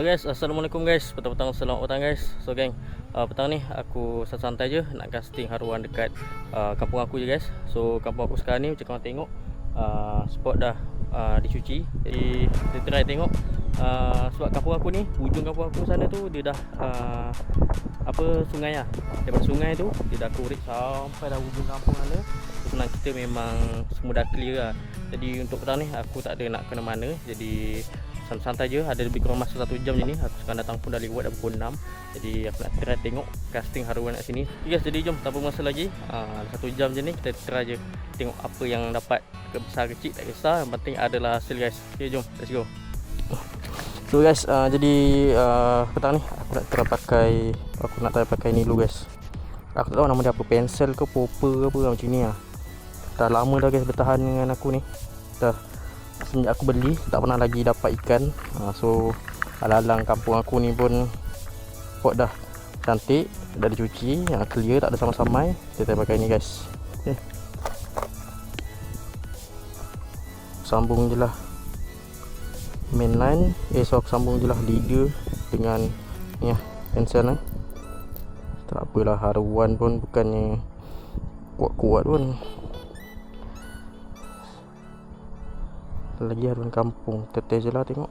Hello guys, assalamualaikum guys. Petang-petang selamat petang guys. So geng, petang ni aku santai je nak casting haruan dekat kampung aku je guys. So kampung aku sekarang ni macam korang tengok, spot dah dicuci. Jadi kita try tengok, sebab kampung aku ni, ujung kampung aku sana tu dia dah sungai lah. Daripada sungai tu dia dah korek sampai dah ujung kampung sana. Senang kita memang semua dah clear lah. Jadi untuk petang ni aku tak ada nak kena mana. Jadi santai je, ada lebih kurang masa 1 jam je ni. Aku sekarang datang pun dah lewat dah pukul 6. Jadi aku nak try tengok casting haruan kat sini. Okay guys, jadi jom tanpa masa lagi, 1 jam je ni kita try je tengok apa yang dapat. Besar kecil tak kisah, yang penting adalah hasil guys. Okay jom, let's go. So guys, jadi petang ni aku nak try pakai ni dulu guys. Aku tak tahu nama dia apa, pensel ke popper ke apa macam ni lah. Dah lama dah guys bertahan dengan aku ni. Dah semenjak aku beli tak pernah lagi dapat ikan. So alang-alang kampung aku ni pun pot dah cantik, dah dicuci, clear, tak ada sama-samai. Kita pakai ni guys. Okay. Sambung je lah main line. So aku sambung je lah leader dengan ni lah, pensel ni. Tak apalah, haruan pun bukannya kuat-kuat pun. Lagi haruan kampung, tetes je lah tengok.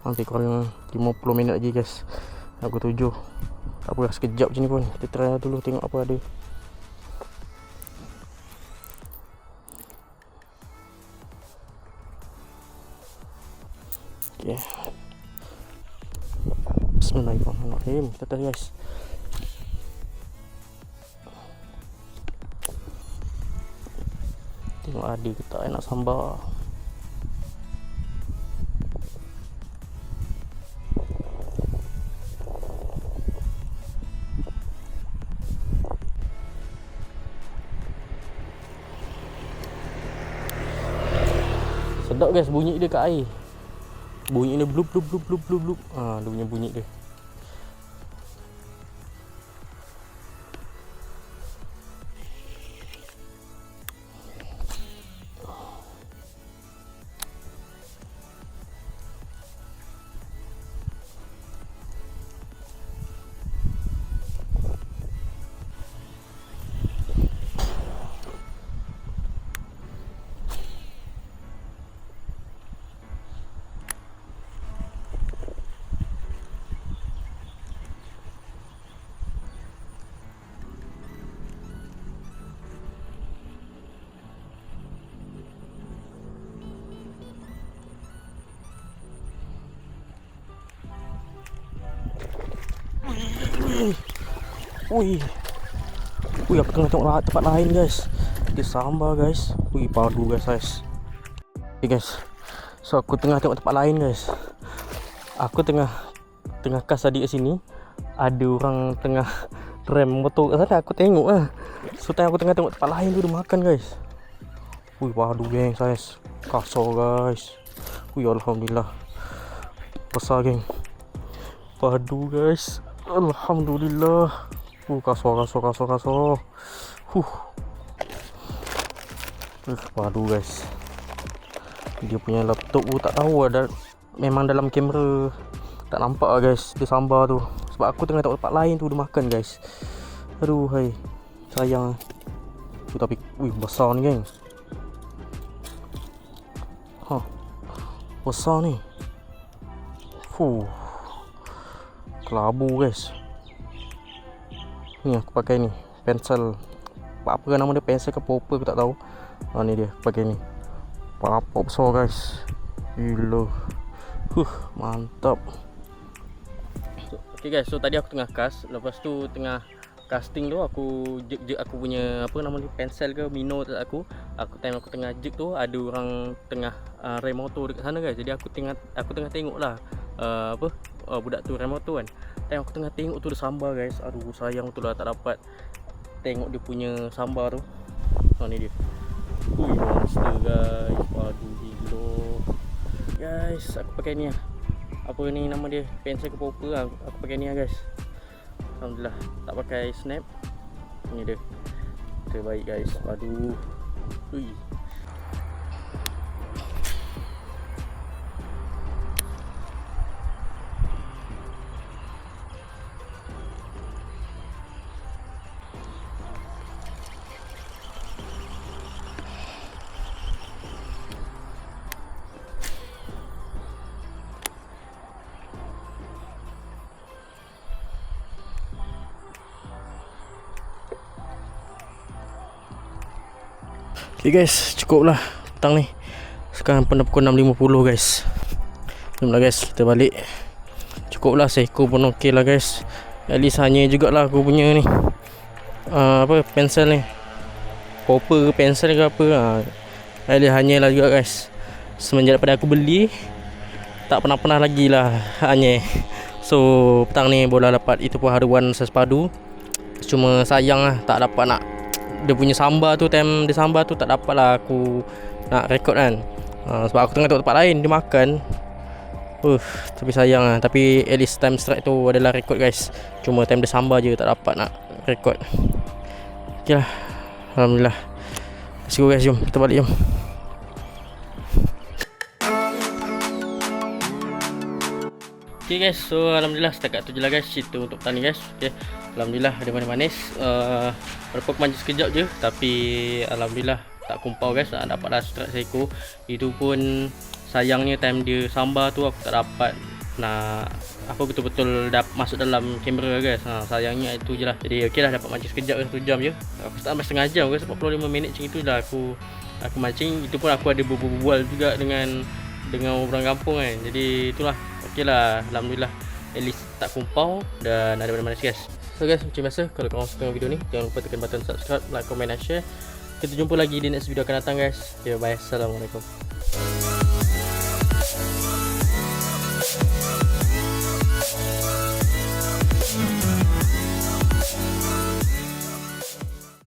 Nanti kurang 50 minit lagi guys, aku 7. Tak apa, sekejap je ni pun. Kita try dulu tengok apa ada. Okay. Bismillahirrahmanirrahim. Kita try guys. Tengok ada ke tak nak sambar. Sedap guys bunyi dia kat air. Bunyi dia blup blup blup blup blup blup. Dia punya bunyi dia. Wih, aku tengah tengok tempat lain guys. Dia sambar guys. Wih, padu guys. Okay guys, so aku tengah tengok tempat lain guys. Aku tengah kas tadi kat sini. Ada orang tengah rem motor kat sana. Aku tengok lah. So aku tengah tengok tempat lain tu dia makan guys. Wih, padu geng guys. Kasar guys. Wih, alhamdulillah. Besar geng. Padu guys. Alhamdulillah. Kasar. Padu guys. Dia punya laptop tu tak tahu ada, memang dalam kamera tak nampak lah guys dia sambar tu. Sebab aku tengah tengok tempat lain tu dia makan guys. Aduh hai, sayang. Tapi besar ni geng. Besar ni. Kelabu guys. Ni aku pakai ni pensel, apa nama dia, pensel ke popper aku tak tahu. Ni dia, aku pakai ni. Apa besar guys. Gila. Mantap. Okay guys, so tadi aku tengah cast. Lepas tu tengah casting tu aku jek aku punya apa nama ni, pensel ke minor tak aku. Time aku tengah jek tu ada orang tengah rem motor dekat sana guys. Jadi aku tengah tengok lah budak tu rem motor kan. Time aku tengah tengok tu dia sambar guys. Aduh sayang tu lah tak dapat tengok dia punya sambar tu. Ni dia. Monster guys. Aduh gila. Guys, aku pakai ni lah. Apa ni nama dia, pensel ke popper lah. Aku pakai ni lah guys. Alhamdulillah tak pakai snap. Ni dia, terbaik guys. Aduh. Okay guys, cukup lah petang ni. Sekarang pun dah pukul 6.50 guys. Jom lah guys, kita balik. Cukup lah seekor pun okey lah guys. At least hanya jugalah aku punya ni pensel ni, popper ke pensel ke apa, at least hanya lah juga guys. Semenjak daripada aku beli, tak pernah lagi lah hanya. So petang ni bola dapat itu pun haruan sespadu. Cuma sayang lah tak dapat nak dia punya sambar tu, time dia sambar tu tak dapat lah aku nak rekod kan. Sebab aku tengah tengok tempat lain dia makan. Tapi sayang lah. Tapi at least time strike tu adalah rekod guys. Cuma time dia sambar je tak dapat nak rekod. Okay lah, alhamdulillah. Let's go guys, jom kita balik, jom. Okay guys, so alhamdulillah setakat tu je lah guys cerita untuk petang ni guys. Okay, alhamdulillah ada manis-manis. Walaupun manis sekejap je, tapi alhamdulillah tak kumpau guys. Dapatlah strike seekor. Itu pun sayangnya time dia sambar tu aku tak dapat nak betul-betul masuk dalam kamera guys. Sayangnya itu je lah. Jadi okey lah, dapat mancing sekejap, 1 jam je. Aku start sampai setengah jam guys, 45 minit macam itu dah aku mancing. Itu pun aku ada berbual juga dengan orang kampung kan. Jadi itulah, okey lah, alhamdulillah. At least tak kumpau dan ada manis guys. So guys, macam biasa, kalau korang suka video ni, jangan lupa tekan button subscribe, like, comment dan share. Kita jumpa lagi di next video akan datang guys. Okay, bye. Assalamualaikum.